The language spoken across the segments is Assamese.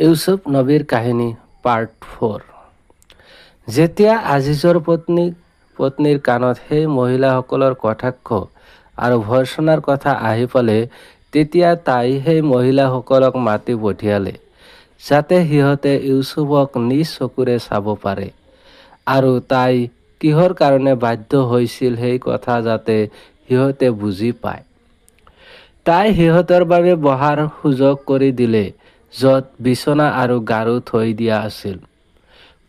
ইউসুফ নবীৰ কাহিনী পাৰ্ট 4। যেতিয়া আজিজৰ পত্নীৰ কাণত সেই মহিলাসকলৰ কটাক্ষ আৰু ভৰ্ৎসনাৰ কথা আহি পালে, তেতিয়া তাই সেই মহিলাসকলক মাতি পঠিয়ালে, যাতে সিহঁতে ইউসুফক নিজ চকুৰে চাব পাৰে, আৰু তাই কিহৰ কাৰণে বাধ্য হৈছিল সেই কথা যাতে সিহঁতে বুজি পায়। তাই সিহঁতৰ বাবে বহাৰ সুযোগ কৰি দিলে, য'ত বিচনা আৰু গাৰু থৈ দিয়া আছিল।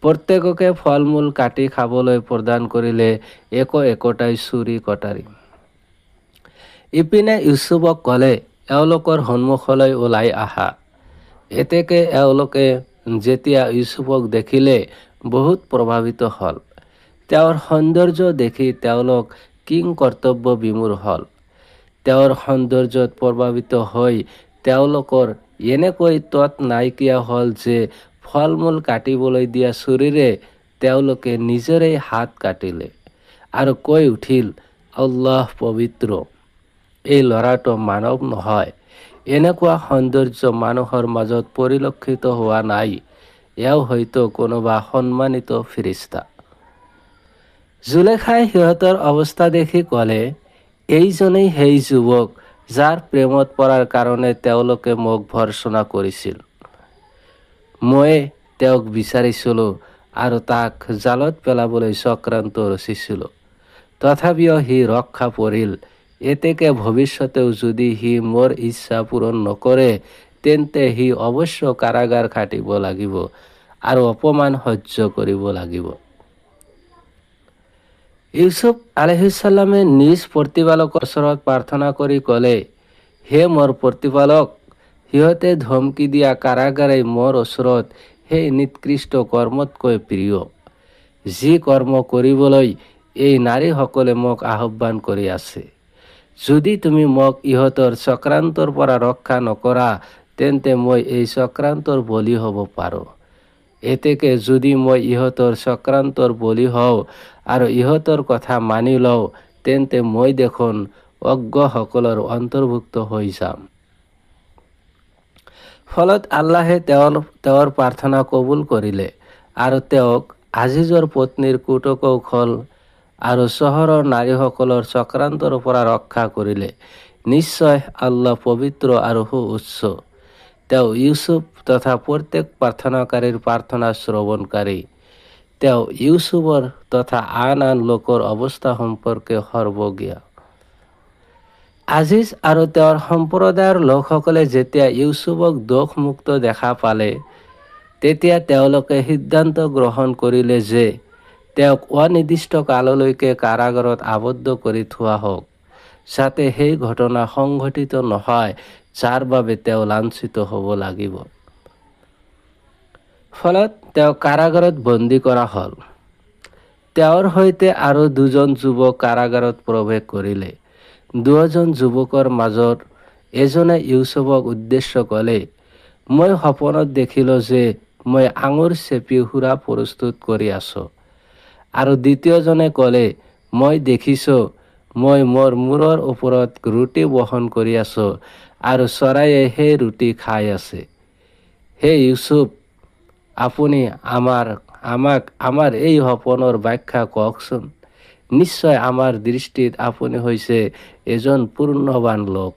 প্ৰত্যেককে ফল মূল কাটি খাবলৈ প্ৰদান কৰিলে, একোটাই চুৰি কটাৰী। ইপিনে ইউসুফক ক'লে, এওঁলোকৰ সন্মুখলৈ ওলাই আহা। এতেকে এওঁলোকে যেতিয়া ইউসুফক দেখিলে বহুত প্ৰভাৱিত হ'ল। তেওঁৰ সৌন্দৰ্য দেখি তেওঁলোক কিং কৰ্তব্য বিমূঢ় হ'ল। তেওঁৰ সৌন্দৰ্যত প্ৰভাৱিত হৈ তেওঁলোকৰ এনেকৈ তৎ নাইকিয়া হ'ল যে ফল মূল কাটিবলৈ দিয়া চুৰিৰে তেওঁলোকে নিজৰেই হাত কাটিলে আৰু কৈ উঠিল, আল্লাহ পবিত্ৰ, এই ল'ৰাটো মানৱ নহয়। এনেকুৱা সৌন্দৰ্য মানুহৰ মাজত পৰিলক্ষিত হোৱা নাই। এওঁ হয়তো কোনোবা সন্মানিত ফিৰিষ্টা। জুলেখাই সিহঁতৰ অৱস্থা দেখি ক'লে, এইজনেই সেই যুৱক যাৰ প্ৰেমত পৰাৰ কাৰণে তেওঁলোকে মোক ভৰ্ৎসনা কৰিছিল। ময়ে তেওঁক বিচাৰিছিলোঁ আৰু তাক জালত পেলাবলৈ চক্ৰান্ত ৰচিছিলোঁ। তথাপিও সি ৰক্ষা পৰিল। এতেকে ভৱিষ্যতেও যদি সি মোৰ ইচ্ছা পূৰণ নকৰে, তেন্তে সি অৱশ্য কাৰাগাৰ খাটিব লাগিব আৰু অপমান সহ্য কৰিব লাগিব। ইউসুফ আলাইহিছসালামে নিজ প্ৰতিপালকৰ ওচৰত প্ৰাৰ্থনা কৰি ক'লে, হে মোৰ প্ৰতিপালক, সিহঁতে ধমকি দিয়া কাৰাগাৰেই মোৰ ওচৰত সেই নিকৃষ্ট কৰ্মতকৈ প্ৰিয়, যি কৰ্ম কৰিবলৈ এই নাৰীসকলে মোক আহ্বান কৰি আছে। যদি তুমি মোক ইহঁতৰ চক্ৰান্তৰ পৰা ৰক্ষা নকৰা, তেন্তে মই এই চক্ৰান্তৰ বলি হ'ব পাৰোঁ। এতেকে যদি মই ইহঁতৰ চক্ৰান্তৰ বলি হওঁ আৰু ইহঁতৰ কথা মানি লওঁ, তেন্তে মই দেখোন অজ্ঞসকলৰ অন্তৰ্ভুক্ত হৈ যাম। ফলত আল্লাহে তেওঁৰ প্ৰাৰ্থনা কবুল কৰিলে আৰু তেওঁক আজিজৰ পত্নীৰ কুটকৌশল আৰু চহৰৰ নাৰীসকলৰ চক্ৰান্তৰ পৰা ৰক্ষা কৰিলে। নিশ্চয় আল্লাহ পবিত্ৰ আৰু সুউচ্চ। তেওঁ ইউসুফ তথা প্ৰত্যেক প্ৰাৰ্থনাকাৰীৰ প্ৰাৰ্থনা শ্ৰৱণকাৰী। তেওঁ ইউসুফৰ তথা আন লোকৰ অৱস্থা সম্পৰ্কে সৰ্বজ্ঞ। আজিজ আৰু তেওঁৰ সম্প্ৰদায়ৰ লোকসকলে যেতিয়া ইউসুফক দোষমুক্ত দেখা পালে, তেতিয়া তেওঁলোকে সিদ্ধান্ত গ্ৰহণ কৰিলে যে তেওঁক অনিৰ্দিষ্ট কাললৈকে কাৰাগাৰত আবদ্ধ কৰি থোৱা হওক, যাতে সেই ঘটনা সংঘটিত নহয় যাৰ বাবে তেওঁ লাঞ্ছিত হ'ব লাগিব। ফলত তেওঁক কাৰাগাৰত বন্দী কৰা হ'ল। তেওঁৰ সৈতে আৰু দুজন যুৱক কাৰাগাৰত প্ৰৱেশ কৰিলে। দুজন যুৱকৰ মাজত এজনে ইউসুফক উদ্দেশ্য ক'লে, মই সপোনত দেখিলোঁ যে মই আঙুৰ চেপি সুৰা প্ৰস্তুত কৰি আছোঁ। আৰু দ্বিতীয়জনে ক'লে, মই দেখিছোঁ মই মোৰ মূৰৰ ওপৰত ৰুটি বহন কৰি আছোঁ আৰু চৰাইয়ে সেই ৰুটি খাই আছে। হে ইউসুফ, আপুনি আমাক আমাৰ এই সপোনৰ ব্যাখ্যা কওকচোন। নিশ্চয় আমাৰ দৃষ্টিত আপুনি হৈছে এজন পূৰ্ণবান লোক।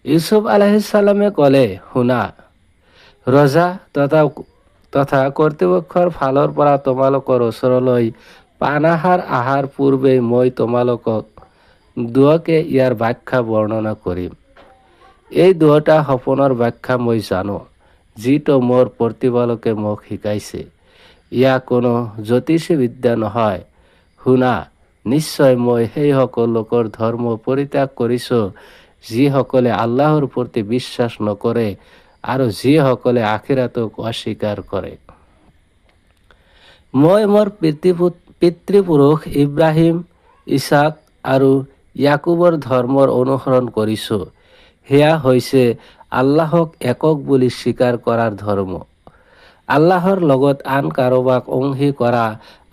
ইউসুফ আলাইহিছসালামে ক'লে, শুনা, ৰজা তথা কৰ্তৃপক্ষৰ ফালৰ পৰা তোমালোকৰ ওচৰলৈ পানাহাৰ অহাৰ পূৰ্বেই মই তোমালোকক দুয়োকে ইয়াৰ ব্যাখ্যা বৰ্ণনা কৰিম। এই দুয়োটা সপোনৰ ব্যাখ্যা মই জানো, যিটো মোৰ প্ৰতিপালকে মোক শিকাইছে। ইয়াক কোনো জ্যোতিষী বিদ্যা নহয়। শুনা, নিশ্চয় মই সেই সকলো লোকৰ ধৰ্ম পৰিত্যাগ কৰিছোঁ যিসকলে আল্লাহৰ প্ৰতি বিশ্বাস নকৰে আৰু যিসকলে আখিৰাতক অস্বীকাৰ কৰে। মই মোৰ পিতৃপুৰুষ ইব্ৰাহিম, ইছাক আৰু ইয়াকুবৰ ধৰ্মৰ অনুসৰণ কৰিছোঁ। সেয়া হৈছে আল্লাহক একক বুলি স্বীকাৰ কৰাৰ ধৰ্ম। আল্লাহৰ লগত আন কাৰোবাক অংশী কৰা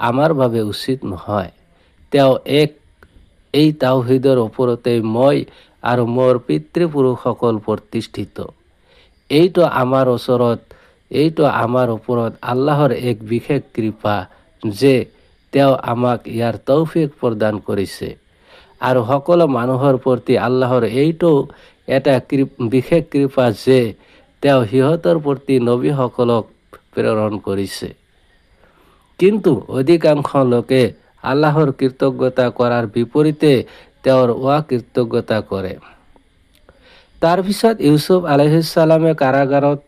আমাৰ বাবে উচিত নহয়। তেওঁ এক, এই তাওহীদৰ ওপৰতেই মই আৰু মোৰ পিতৃপুৰুষসকল প্ৰতিষ্ঠিত। এইটো আমাৰ ওচৰত, এইটো আমাৰ ওপৰত আল্লাহৰ এক বিশেষ কৃপা যে তেওঁ আমাক ইয়াৰ তৌফিক প্ৰদান কৰিছে। আৰু সকলো মানুহৰ প্ৰতি আল্লাহৰ এইটো এটা বিশেষ কৃপা যে তেওঁ সিহঁতৰ প্ৰতি নবীসকলক প্ৰেৰণ কৰিছে। কিন্তু অধিকাংশ লোকে আল্লাহৰ কৃতজ্ঞতা কৰাৰ বিপৰীতে তেওঁৰ অকৃতজ্ঞতা কৰে। তাৰপিছত ইউসুফ আলাইহিস সালামে কাৰাগাৰত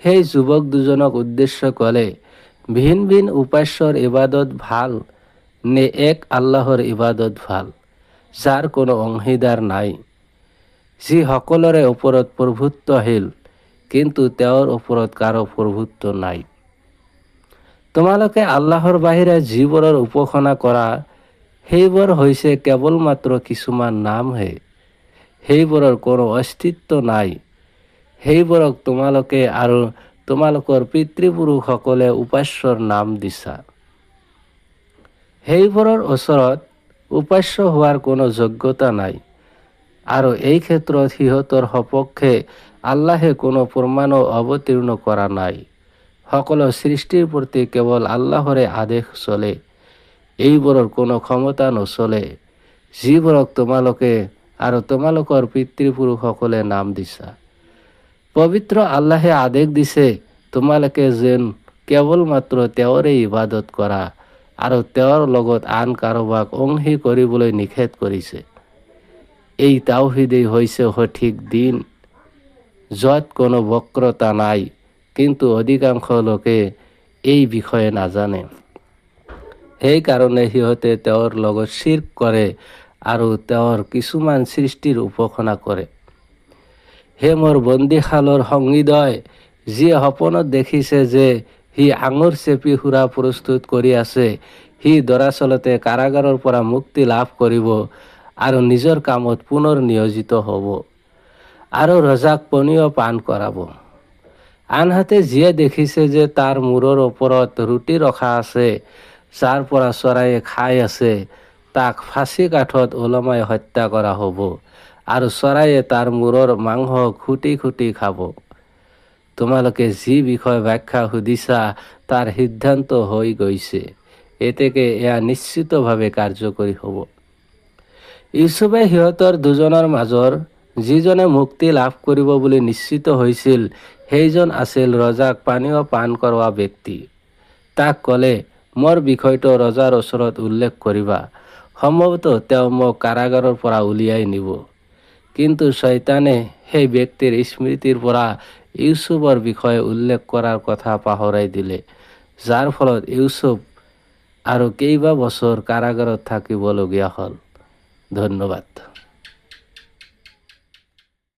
সেই যুৱক দুজনক উদ্দেশ্য ক'লে, ভিন ভিন উপাস্যৰ ইবাদত ভাল নে এক আল্লাহৰ ইবাদত ভাল, যাৰ কোনো অংশীদাৰ নাই, যি সকলোৰে ওপৰত প্ৰভুত্বশীল, কিন্তু তেওঁৰ ওপৰত কাৰো প্ৰভুত্ব নাই। তোমালোকে আল্লাহৰ বাহিৰে যিবোৰৰ উপাসনা কৰা, সেইবোৰ হৈছে কেৱল মাত্ৰ কিছুমান নামহে, সেইবোৰৰ কোনো অস্তিত্ব নাই। সেইবোৰক তোমালোকে আৰু তোমালোকৰ পিতৃপুৰুষসকলে উপাস্যৰ নাম দিছা। সেইবোৰৰ ওচৰত উপাস্য হোৱাৰ কোনো যোগ্যতা নাই, আৰু এই ক্ষেত্ৰত সিহঁতৰ সপক্ষে আল্লাহে কোনো প্ৰমাণো অৱতীৰ্ণ কৰা নাই। সকলো সৃষ্টিৰ প্ৰতি কেৱল আল্লাহৰে আদেশ চলে, এইবোৰৰ কোনো ক্ষমতা নচলে, যিবোৰক তোমালোকে আৰু তোমালোকৰ পিতৃপুৰুষসকলে নাম দিছা। পবিত্ৰ আল্লাহে আদেশ দিছে, তোমালোকে যেন কেৱল মাত্ৰ তেওঁৰে ইবাদত কৰা, আৰু তেওঁৰ লগত আন কাৰোবাক অংশী কৰিবলৈ নিষেধ কৰিছে। এই তাওহীদেই হৈছে সঠিক দিন, য'ত কোনো বক্ৰতা নাই, কিন্তু অধিকাংশ লোকে এই বিষয়ে নাজানে। সেইকাৰণে সিহঁতে তেওঁৰ লগত শিৰ্ক কৰে আৰু তেওঁৰ কিছুমান সৃষ্টিৰ উপাসনা কৰে। হে মোৰ বন্দীশালৰ সংগীদ্বয়, যিয়ে সপোনত দেখিছে যে সি আঙুৰ চেপি সুৰা প্ৰস্তুত কৰি আছে, সি দৰাচলতে কাৰাগাৰৰ পৰা মুক্তি লাভ কৰিব আৰু নিজৰ কামত পুনৰ নিয়োজিত হ'ব আৰু ৰজাক পনীয় পান কৰাব। আনহাতে যিয়ে দেখিছে যে তাৰ মূৰৰ ওপৰত ৰুটি ৰখা আছে, যাৰ পৰা চৰাইয়ে খাই আছে, তাক ফাঁচী কাঠত ওলমাই হত্যা কৰা হ'ব আৰু চৰাইয়ে তাৰ মূৰৰ মাংস খুটি খুটি খাব। তোমালোকে যি বিষয় ব্যাখ্যা সুধিছা তাৰ সিদ্ধান্ত হৈ গৈছে, এতেকে এয়া নিশ্চিতভাৱে কাৰ্যকৰী হ'ব। ইউসুফে সিহঁতৰ দুজনৰ মাজৰ যিজনে মুক্তি লাভ কৰিব বুলি নিশ্চিত হৈছিল, সেইজন আছিল ৰজাক পানীয় পান কৰোৱা ব্যক্তি। তাক ক'লে, মোৰ বিষয়টো ৰজাৰ ওচৰত উল্লেখ কৰিবা, সম্ভৱতঃ তেওঁ মোক কাৰাগাৰৰ পৰা উলিয়াই নিব। কিন্তু শয়তানে সেই ব্যক্তিৰ স্মৃতিৰ পৰা ইউসুফৰ বিষয়ে উল্লেখ কৰাৰ কথা পাহৰাই দিলে, যাৰ ফলত ইউসুফ আৰু কেইবা বছৰ কাৰাগাৰত থাকিবলগীয়া হ'ল। ধন্যবাদ।